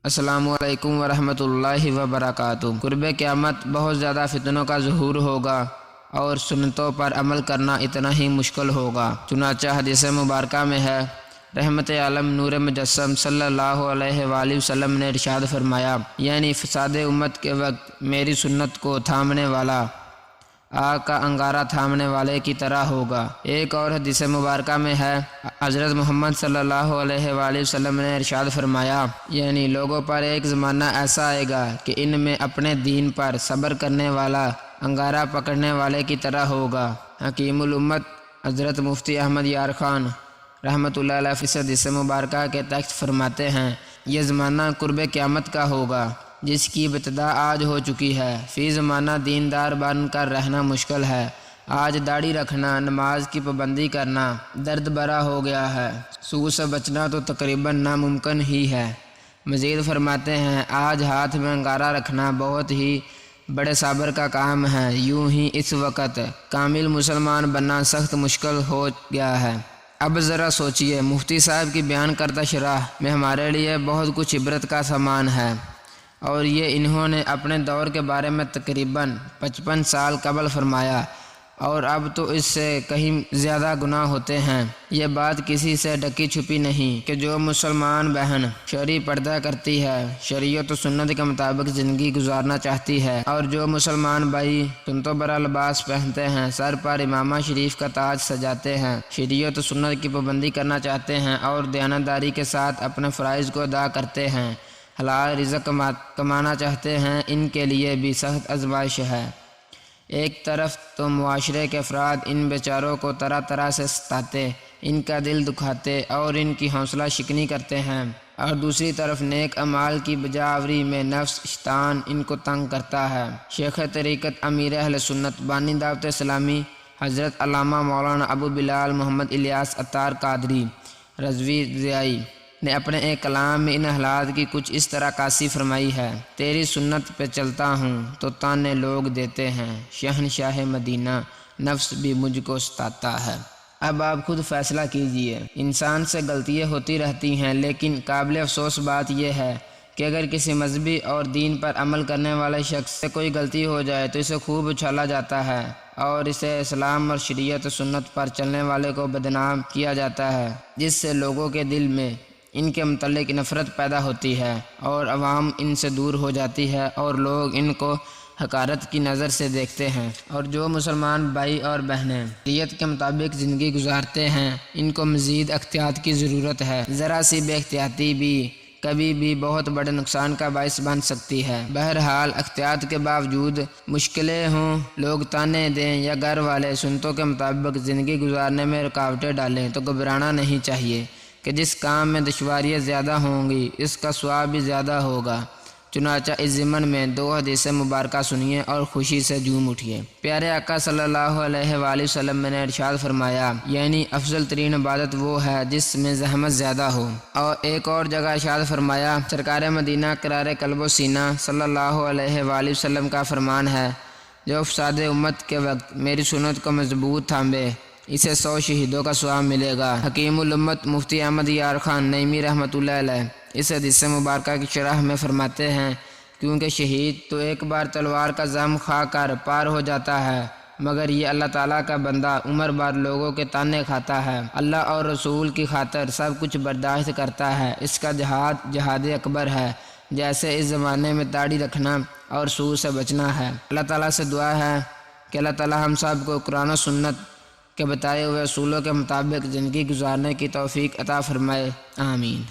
السلام علیکم ورحمۃ اللہ وبرکاتہ۔ قرب قیامت بہت زیادہ فتنوں کا ظہور ہوگا اور سنتوں پر عمل کرنا اتنا ہی مشکل ہوگا۔ چنانچہ حدیث مبارکہ میں ہے، رحمت عالم نور مجسم صلی اللہ علیہ وآلہ وسلم نے ارشاد فرمایا، یعنی فساد امت کے وقت میری سنت کو تھامنے والا آگ کا انگارہ تھامنے والے کی طرح ہوگا۔ ایک اور حدیث مبارکہ میں ہے، حضرت محمد صلی اللہ علیہ وآلہ وسلم نے ارشاد فرمایا، یعنی لوگوں پر ایک زمانہ ایسا آئے گا کہ ان میں اپنے دین پر صبر کرنے والا انگارہ پکڑنے والے کی طرح ہوگا۔ حکیم الامت حضرت مفتی احمد یار خان رحمۃ اللہ علیہ اس حدیث مبارکہ کے تحت فرماتے ہیں، یہ زمانہ قرب قیامت کا ہوگا جس کی ابتدا آج ہو چکی ہے۔ فی زمانہ دیندار بن کر رہنا مشکل ہے۔ آج داڑھی رکھنا، نماز کی پابندی کرنا درد برا ہو گیا ہے۔ سود سے بچنا تو تقریباً ناممکن ہی ہے۔ مزید فرماتے ہیں، آج ہاتھ میں انگارہ رکھنا بہت ہی بڑے صبر کا کام ہے۔ یوں ہی اس وقت کامل مسلمان بننا سخت مشکل ہو گیا ہے۔ اب ذرا سوچئے، مفتی صاحب کی بیان کردہ شرح میں ہمارے لیے بہت کچھ عبرت کا سامان ہے، اور یہ انہوں نے اپنے دور کے بارے میں تقریباً 55 سال قبل فرمایا، اور اب تو اس سے کہیں زیادہ گناہ ہوتے ہیں۔ یہ بات کسی سے ڈھکی چھپی نہیں کہ جو مسلمان بہن شرعی پردہ کرتی ہے، شریعت و سنت کے مطابق زندگی گزارنا چاہتی ہے، اور جو مسلمان بھائی سنتوں برا لباس پہنتے ہیں، سر پر امامہ شریف کا تاج سجاتے ہیں، شریعت و سنت کی پابندی کرنا چاہتے ہیں اور دیانتداری کے ساتھ اپنے فرائض کو ادا کرتے ہیں، حلال رزق کمانا چاہتے ہیں، ان کے لیے بھی سخت آزمائش ہے۔ ایک طرف تو معاشرے کے افراد ان بیچاروں کو طرح طرح سے ستاتے، ان کا دل دکھاتے اور ان کی حوصلہ شکنی کرتے ہیں، اور دوسری طرف نیک اعمال کی بجاوری میں نفس شیطان ان کو تنگ کرتا ہے۔ شیخ طریقت امیر اہل سنت بانی دعوت اسلامی حضرت علامہ مولانا ابو بلال محمد الیاس عطار قادری رضوی ضیائی نے اپنے ایک کلام میں ان حالات کی کچھ اس طرح عکاسی فرمائی ہے، تیری سنت پہ چلتا ہوں تو تانے لوگ دیتے ہیں، شہنشاہ مدینہ نفس بھی مجھ کو ستاتا ہے۔ اب آپ خود فیصلہ کیجئے۔ انسان سے غلطیاں ہوتی رہتی ہیں، لیکن قابل افسوس بات یہ ہے کہ اگر کسی مذہبی اور دین پر عمل کرنے والے شخص سے کوئی غلطی ہو جائے تو اسے خوب اچھالا جاتا ہے اور اسے اسلام اور شریعت و سنت پر چلنے والے کو بدنام کیا جاتا ہے، جس سے لوگوں کے دل میں ان کے متعلق نفرت پیدا ہوتی ہے اور عوام ان سے دور ہو جاتی ہے اور لوگ ان کو حقارت کی نظر سے دیکھتے ہیں۔ اور جو مسلمان بھائی اور بہنیں شریعت کے مطابق زندگی گزارتے ہیں، ان کو مزید احتیاط کی ضرورت ہے۔ ذرا سی بے احتیاطی بھی کبھی بھی بہت بڑے نقصان کا باعث بن سکتی ہے۔ بہرحال احتیاط کے باوجود مشکلیں ہوں، لوگ تانے دیں یا گھر والے سنتوں کے مطابق زندگی گزارنے میں رکاوٹیں ڈالیں تو گھبرانا نہیں چاہیے کہ جس کام میں دشواریاں زیادہ ہوں گی اس کا ثواب بھی زیادہ ہوگا۔ چنانچہ اس ضمن میں 2 حدیث مبارکہ سنیے اور خوشی سے جھوم اٹھیے۔ پیارے آقا صلی اللہ علیہ وآلہ وسلم نے ارشاد فرمایا، یعنی افضل ترین عبادت وہ ہے جس میں زحمت زیادہ ہو۔ اور ایک اور جگہ ارشاد فرمایا، سرکار مدینہ قرار قلب و سینہ صلی اللہ علیہ وآلہ وسلم کا فرمان ہے، جو فساد امت کے وقت میری سنت کو مضبوط تھامے اسے 100 شہیدوں کا ثواب ملے گا۔ حکیم الامت مفتی احمد یار خان نعیمی رحمۃ اللہ علیہ اس حدیث مبارکہ کی شرح میں فرماتے ہیں، کیونکہ شہید تو ایک بار تلوار کا زخم کھا کر پار ہو جاتا ہے، مگر یہ اللہ تعالیٰ کا بندہ عمر بھر لوگوں کے تانے کھاتا ہے، اللہ اور رسول کی خاطر سب کچھ برداشت کرتا ہے، اس کا جہاد اکبر ہے، جیسے اس زمانے میں داڑھی رکھنا اور سود سے بچنا ہے۔ اللہ تعالیٰ سے دعا ہے کہ اللہ تعالیٰ ہم سب کو قرآن و سنت کے بتائے ہوئے اصولوں کے مطابق زندگی گزارنے کی توفیق عطا فرمائے، آمین۔